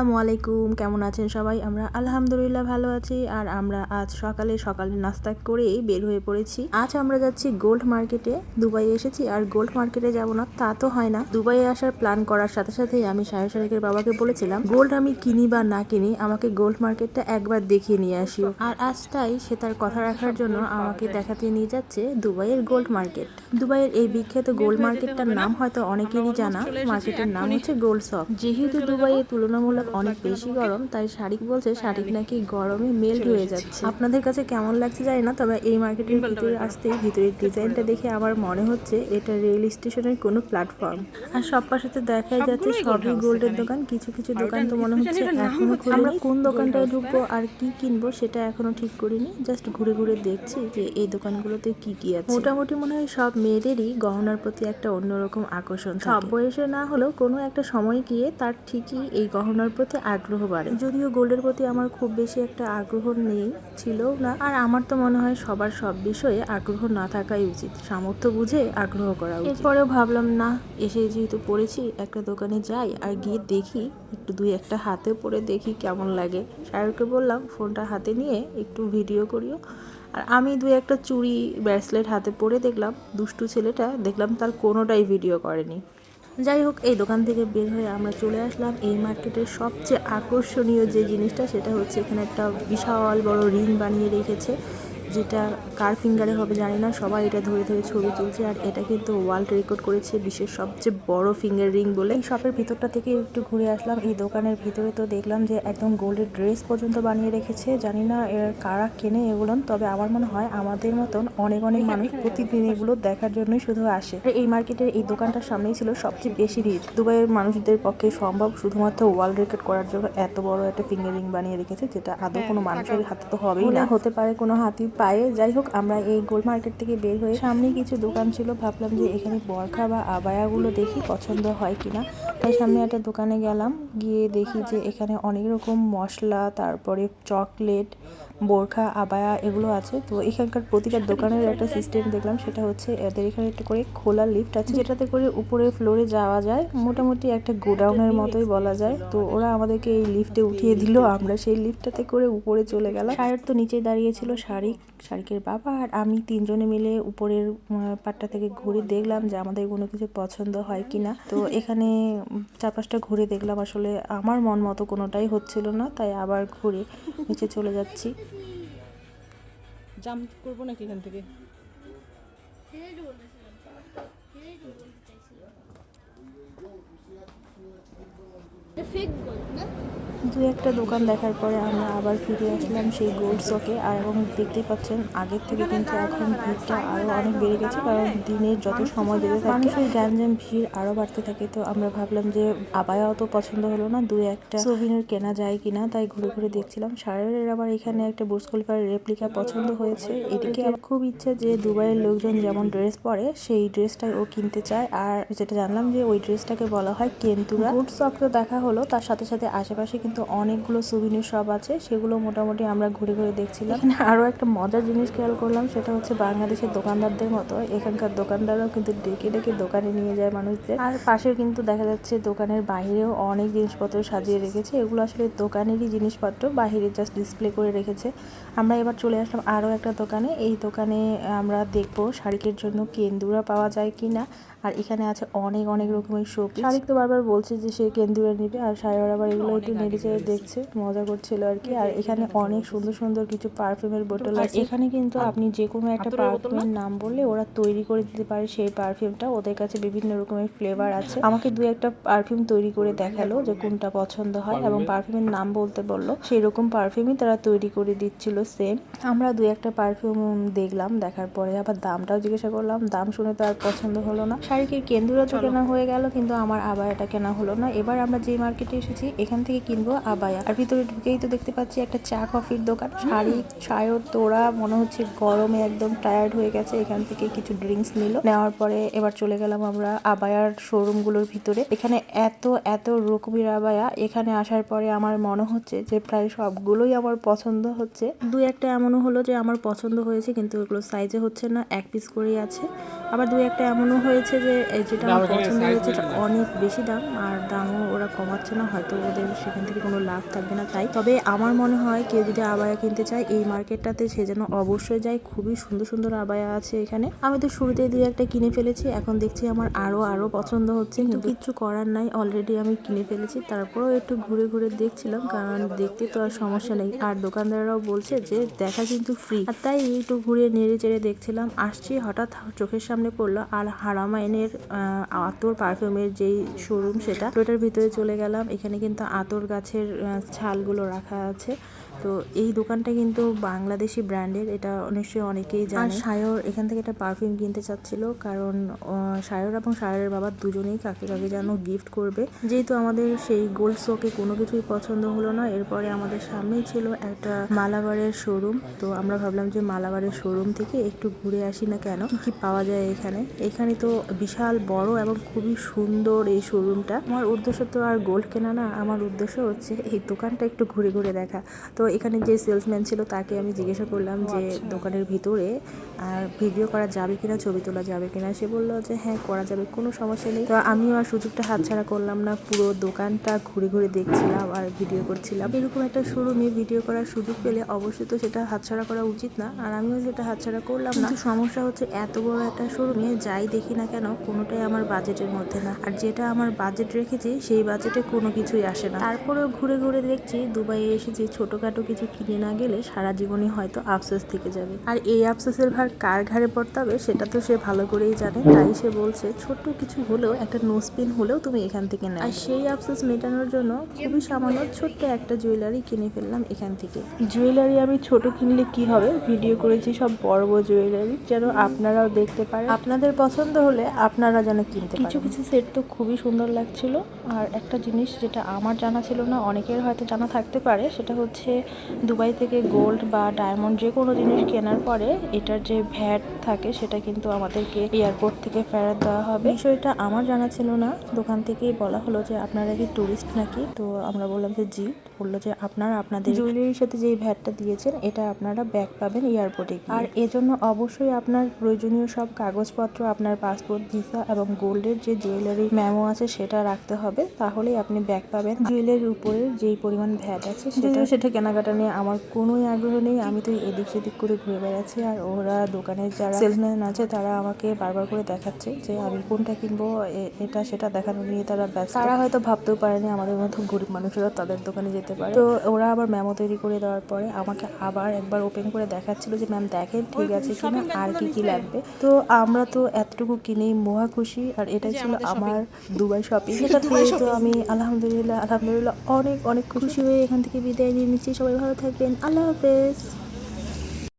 আসসালামু আলাইকুম, কেমন আছেন সবাই? আমরা আলহামদুলিল্লাহ ভালো আছি। আর আমরা আজ সকালে নাস্তা করেই বের হয়ে পড়েছি। আজ আমরা যাচ্ছি গোল্ড মার্কেটে। দুবাই এসেছি আর গোল্ড মার্কেটে যাব না তা তো হয় না। দুবাইয়ে আসার প্ল্যান করার সাথে সাথেই আমি শাহের বাবাকে বলেছিলাম, গোল্ড আমি কিনি বা না কিনি, আমাকে গোল্ড মার্কেটটা একবার দেখিয়ে নিয়ে আসিও। আর আজ তাই সে তার কথা রাখার জন্য আমাকে দেখাতে নিয়ে যাচ্ছে দুবাইয়ের গোল্ড মার্কেট। দুবাইয়ের এই বিখ্যাত গোল্ড মার্কেটটার নাম হয়তো অনেকেরই জানা। মার্কেটের নাম হচ্ছে গোল্ড শপ। যেহেতু দুবাইয়ে তুলনামূলক অনেক বেশি গরম, তাই শারিক বলছে শারিক নাকি গরমে মেল্ট হয়ে যাচ্ছে। আপনাদের কাছে কেমন লাগছে জানি না, তবে এই মার্কেটের ভিতরে আসতেই ভিতরের ডিজাইনটা দেখে আমার মনে হচ্ছে এটা রেল স্টেশনের কোনো প্ল্যাটফর্ম। আর সব পাশেতে দেখাই যাচ্ছে সবই গোল্ডের দোকান। কিছু কিছু দোকান তো মনে হচ্ছে এখনো খোলেনি। আমরা কোন দোকানটায় ঢুকবো আর কি কিনবো সেটা এখনো ঠিক করিনি। জাস্ট ঘুরে ঘুরে দেখছি যে এই দোকানগুলোতে কি কি আছে। মোটামুটি মনে হয় সব মেয়েদেরই গহনার প্রতি একটা অন্যরকম আকর্ষণ থাকে। সব বয়সে না হলেও কোনো একটা সময় গিয়ে তার ঠিকই এই গহনার প্রতি আগ্রহ বাড়ে। যদিও গোল্ডের প্রতি আমার খুব বেশি একটা আগ্রহ নেই, ছিল না। আর আমার তো মনে হয় সবার সব বিষয়ে আগ্রহ না থাকাই উচিত, সামর্থ্য বুঝে আগ্রহ করা উচিত। এরপরেও ভাবলাম না, এসে যেহেতু পড়েছি একটা দোকানে যাই আর গিয়ে দেখি, একটু দুই একটা হাতে পরে দেখি কেমন লাগে। শাহরুখকে বললাম ফোনটা হাতে নিয়ে একটু ভিডিও করিও। আর আমি দুই একটা চুড়ি ব্রেসলেট হাতে পরে দেখলাম, দুষ্টু ছেলেটা দেখলাম তার কোনোটাই ভিডিও করেনি। যাই হোক, এই দোকান থেকে বের হয়ে আমরা চলে আসলাম এই মার্কেটের সবচেয়ে আকর্ষণীয় যে জিনিসটা, সেটা হচ্ছে এখানে একটা বিশাল বড় রিং বানিয়ে রেখেছে, যেটা কার ফিঙ্গারে হবে জানি না। সবাই এটা ধরে ধরে ছবি তুলছে। আর এটা কিন্তু ওয়ার্ল্ড রেকর্ড করেছে বিশ্বের সবচেয়ে বড় ফিঙ্গার রিং বলে। এই শপের ভিতরটা থেকে একটু ঘুরে আসলাম। এই দোকানের ভিতরে তো দেখলাম যে একদম গোল্ডের ড্রেস পর্যন্ত বানিয়ে রেখেছে। জানি না এর কারা কেনে এগুলো, তবে আমার মনে হয় আমাদের মতন অনেক অনেক মানুষ প্রতিদিন এগুলো দেখার জন্যই শুধু আসে। এই মার্কেটের এই দোকানটার সামনেই ছিল সবচেয়ে বেশি ভিড়। দুবাইয়ের মানুষদের পক্ষে সম্ভব শুধুমাত্র ওয়ার্ল্ড রেকর্ড করার জন্য এত বড় একটা ফিঙ্গার রিং বানিয়ে রেখেছে, যেটা আদৌ কোনো মানুষের হাতে তো হবেই না, হতে পারে কোনো হাতির পায়ে। যাই হোক, আমরা এই গোল্ড মার্কেট থেকে বের হয়ে সামনে কিছু দোকান ছিল, ভাবলাম যে এখানে বরখা বা আবায়াগুলো দেখি পছন্দ হয় কিনা। তাই সামনে একটা দোকানে গেলাম, গিয়ে দেখি যে এখানে অনেক রকম মশলা, তারপরে চকলেট, বোরখা, আবায়া এগুলো আছে। তো এখানকার প্রতিটা দোকানের একটা সিস্টেম দেখলাম, সেটা হচ্ছে এদের এখানে একটা করে খোলা লিফট আছে, যেটাতে করে উপরে ফ্লোরে যাওয়া যায়। মোটামুটি একটা গোডাউনের মতোই বলা যায়। তো ওরা আমাদেরকে এই লিফটে উঠিয়ে দিল, আমরা সেই লিফটটাতে করে উপরে চলে গেলাম। শায়ের তো নিচেই দাঁড়িয়েছিল, শারিকের বাবা আর আমি তিনজনে মিলে উপরের পাটটা থেকে ঘুরে দেখলাম যে আমাদের কোনো কিছু পছন্দ হয় কিনা। তো এখানে চারপাশটা ঘুরে দেখলাম, আসলে আমার মন মতো কোনোটাই হচ্ছিল না, তাই আবার ঘুরে নিচে চলে যাচ্ছি। জাম্প করবো নাকি এখান থেকে? দু একটা দোকান দেখার পরে আমরা আবার ফিরে আসলাম সেই গোল্ড শপে। আর এবং দেখতেই পাচ্ছেন আগের থেকে কিন্তু এখন ভিড়টা আরও অনেক বেড়ে গেছে, কারণ দিনের যত সময় যেতে থাকে মানুষের গ্যাঞ্জাম ভিড় আরও বাড়তে থাকে। তো আমরা ভাবলাম যে আবায়াও তো পছন্দ হলো না, দু একটা সোভিনির কেনা যায় কিনা, তাই ঘুরে ঘুরে দেখছিলাম। শারের আবার এখানে একটা বুর্জ খলিফার রেপ্লিকা পছন্দ হয়েছে। এদিকে আমার খুব ইচ্ছা যে দুবাইয়ের লোকজন যেমন ড্রেস পরে সেই ড্রেসটাই ও কিনতে চায়। আর যেটা জানলাম যে ওই ড্রেসটাকে বলা হয় কেন্তুরা। গোল্ড শপ তো দেখা হলো, তার সাথে সাথে আশেপাশে কিন্তু অনেকগুলো সুভিনির শপ আছে, সেগুলো মোটামুটি আমরা ঘুরে ঘুরে দেখছিলাম। এখানে আরও একটা মজার জিনিস খেয়াল করলাম, সেটা হচ্ছে বাংলাদেশের দোকানদারদের মতো এখানকার দোকানদাররাও কিন্তু ডেকে ডেকে দোকানে নিয়ে যায় মানুষদের। আর পাশেও কিন্তু দেখা যাচ্ছে দোকানের বাইরেও অনেক জিনিসপত্র সাজিয়ে রেখেছে। এগুলো আসলে দোকানেরই জিনিসপত্র, বাইরে জাস্ট ডিসপ্লে করে রেখেছে। আমরা এবার চলে আসলাম আরও একটা দোকানে। এই দোকানে আমরা দেখবো শাড়িকের জন্য কেন্দুরা পাওয়া যায় কিনা। আর এখানে আছে অনেক অনেক রকমের শোপিস। শারিক তো বারবার বলছে যে সে কেন্দুরা নিবে, আর শায়র আবার এগুলো একটু নেড়ে চেড়ে দেখছে, মজা করছিল আর কি। আর এখানে অনেক সুন্দর সুন্দর কিছু পারফিউমের বোতল আছে। এখানে কিন্তু আপনি যে কোনো একটা পারফিউমের নাম বললে ওরা তৈরি করে দিতে পারে সেই পারফিউমটা। ওদের কাছে বিভিন্ন রকমের ফ্লেভার আছে। আমাকে দু একটা পারফিউম তৈরি করে দেখালো যে কোনটা পছন্দ হয়, এবং পারফিউমের নাম বলতে বললো, সেই রকম পারফিউমই তারা তৈরি করে দিচ্ছিল সেম। আমরা দু একটা পারফিউম দেখলাম, দেখার পরে আবার দামটাও জিজ্ঞাসা করলাম, দাম শুনে তো আর পছন্দ হলো না। শাড়িকের কেন্দুরা তো কেনা হয়ে গেল, কিন্তু আমার আবায়াটা কেনা হলো না। এবার আমরা যে মার্কেটে এসেছি এখান থেকে কিনবো আবায়া। আর ভিতরে ঢুকেই তো দেখতে পাচ্ছি একটা চা কফির দোকান। শারিক, শায়র, তোরা মনে হচ্ছে গরমে একদম টায়ার্ড হয়ে গেছে, এখান থেকে কিছু ড্রিঙ্কস নিল। নেওয়ার পরে এবার চলে গেলাম আমরা আবায়ার শোরুমগুলোর ভিতরে। এখানে এত এত রকমের আবায়া, এখানে আসার পরে আমার মনে হচ্ছে যে প্রায় সবগুলোই আমার পছন্দ হচ্ছে। দু একটা এমনও হলো যে আমার পছন্দ হয়েছে, কিন্তু ওগুলো সাইজে হচ্ছে না, এক পিস করেই আছে। আবার দু একটা এমনও হয়েছে যে যেটা আমার পছন্দ হয়েছে অনেক বেশি দাম, আর দামও ওরা ওরা কমাচ্ছে না, হয়তো ওদের সেখান থেকে কোনো লাভ থাকবে না তাই। তবে আমার মনে হয় কেউ যদি আবায়া কিনতে চায় এই মার্কেটটাতে সে যেন অবশ্যই যায়, খুবই সুন্দর সুন্দর আবায়া আছে এখানে। আমি তো শুরুতে দিয়ে একটা কিনে ফেলেছি, এখন দেখছি আমার আরো পছন্দ হচ্ছে, কিন্তু কিচ্ছু করার নাই, অলরেডি আমি কিনে ফেলেছি। তারপরেও একটু ঘুরে ঘুরে দেখছিলাম, কারণ দেখতে তো আর সমস্যা নেই, আর দোকানদাররাও বলছে যে দেখা কিন্তু ফ্রি, আর তাই একটু ঘুরে নেড়ে চেড়ে দেখছিলাম। আসছি, হঠাৎ চোখের সামনে পড়লো আর হারামাইনের আতর পারফিউমের যেই শোরুম সেটা, ওটার ভিতরে চলে গেলাম। এখানে কিন্তু আতর গাছের ছালগুলো রাখা আছে। তো এই দোকানটা কিন্তু বাংলাদেশি ব্র্যান্ডের, এটা নিশ্চয়ই অনেকেই জানে। আর সায়র এখান থেকে একটা পারফিউম কিনতে চাচ্ছিল, কারণ সায়র এবং সায়রের বাবা দুজনেই কাকে কাকে যেন গিফট করবে। যেহেতু আমাদের সেই গোল্ড শোকে কোনো কিছুই পছন্দ হলো না, এরপরে আমাদের সামনেই ছিল একটা মালাবারের শোরুম। তো আমরা ভাবলাম যে মালাবারের শোরুম থেকে একটু ঘুরে আসি না কেন, কি পাওয়া যায় এখানে। এখানে তো বিশাল বড় এবং খুবই সুন্দর এই শোরুমটা। আমার উদ্দেশ্য তো আর গোল্ড কেনা না, আমার উদ্দেশ্য হচ্ছে এই দোকানটা একটু ঘুরে ঘুরে দেখা। তো এখানে যে সেলসম্যান ছিল তাকে আমি জিজ্ঞাসা করলাম যে দোকানের ভিতরে ভিডিও করা যাবে কিনা, ছবি তোলা যাবে কিনা। সে বললো যে হ্যাঁ করা যাবে, কোনো সমস্যা নেই। তো আমিও আর সুযোগটা হাতছাড়া করলাম না, পুরো দোকানটা ঘুরে ঘুরে দেখছিলাম আর ভিডিও করছিলাম। এরকম একটা শোরুমে ভিডিও করার সুযোগ পেলে অবশ্যই তো সেটা হাতছাড়া করা উচিত না, আর আমিও সেটা হাতছাড়া করলাম না। সমস্যা হচ্ছে এত বড় একটা শোরুমে যাই দেখি না কেন কোনোটাই আমার বাজেটের মধ্যে না, আর যেটা আমার বাজেট রেখেছি সেই বাজেটে কোনো কিছুই আসে না। তারপরেও ঘুরে ঘুরে দেখছি দুবাইয়ে এসেছি, ছোটখাটো কিছু কিনে না গেলে সারা জীবনই হয়তো আফসোস থেকে যাবে। আর এই আফসোসের ভার কার ঘাড়ে পড়তে হবে সেটা তো সে ভালো করেই জানে, তাই সে বলছে ছোট্ট কিছু হলেও, একটা নোজপিন হলেও তুমি এখান থেকে নাও। আর সেই আফসোস মেটানোর জন্য খুবই সামান্য ছোট্ট একটা জুয়েলারি কিনে ফেললাম এখান থেকে। জুয়েলারি আমি ছোট কিনলে কি হবে, ভিডিও করেছি সব বড় বড় জুয়েলারি, যেন আপনারাও দেখতে পারেন, আপনাদের পছন্দ হলে আপনারা যেন কিনতে পারেন। কিছু কিছু সেট তো খুবই সুন্দর লাগছিল। আর একটা জিনিস যেটা আমার জানা ছিল না, অনেকের হয়তো জানা থাকতে পারে, সেটা হচ্ছে দুবাই থেকে গোল্ড বা ডায়মন্ড যে কোনো জিনিস কেনার পরে এটার যে ভ্যাট থাকে সেটা কিন্তু আমাদেরকে এয়ারপোর্ট থেকে ফেরত দেওয়া হবে। বিষয়টা আমার জানা ছিল না, দোকান থেকেই বলা হলো যে আপনারা কি টুরিস্ট নাকি। তো আমরা বললাম যে জি। বললো যে আপনারা আপনাদের জুয়েলারির সাথে যেই ভ্যাটটা দিয়েছেন এটা আপনারা ব্যাক পাবেন এয়ারপোর্টে, আর এজন্য অবশ্যই আপনার প্রয়োজনীয় সব কাগজপত্র, আপনার পাসপোর্ট, ভিসা এবং গোল্ডের যে জুয়েলারি মেমো আছে সেটা রাখতে হবে, তাহলেই আপনি ব্যাক পাবেন। জুয়েলারির উপরে যেই পরিমাণ ভ্যাট আছে সেটা কেনাকাটা নিয়ে আমার কোনোই আগ্রহ নেই, আমি তো এদিক সেদিক করে ঘুরে বেড়াচ্ছি, আর ওরা দোকানের যারা সেলসম্যান আছে তারা আমাকে বারবার করে দেখাচ্ছে যে আমি কোনটা কিনবো, এটা সেটা দেখানো নিয়ে তারা ব্যস্ত। তারা হয়তো ভাবতেও পারেনি আমাদের মতো গরিব মানুষেরা তাদের দোকানে যেতে পারে। তো ওরা আবার মেমো তৈরি করে দেওয়ার পরে আমাকে আবার একবার ওপেন করে দেখাচ্ছিল যে ম্যাম দেখেন ঠিক আছে কিনা, আর কি কি লাগবে। তো আমরা তো এতটুকু কিনেই মহা খুশি, আর এটা ছিল আমার দুবাই শপিং। এটা পেয়ে তো আমি আলহামদুলিল্লাহ অনেক অনেক খুশি হয়ে এখান থেকে বিদায় নিয়ে নিচ্ছি। সবাই ভালো থাকবেন, আল্লাহ হাফেজ।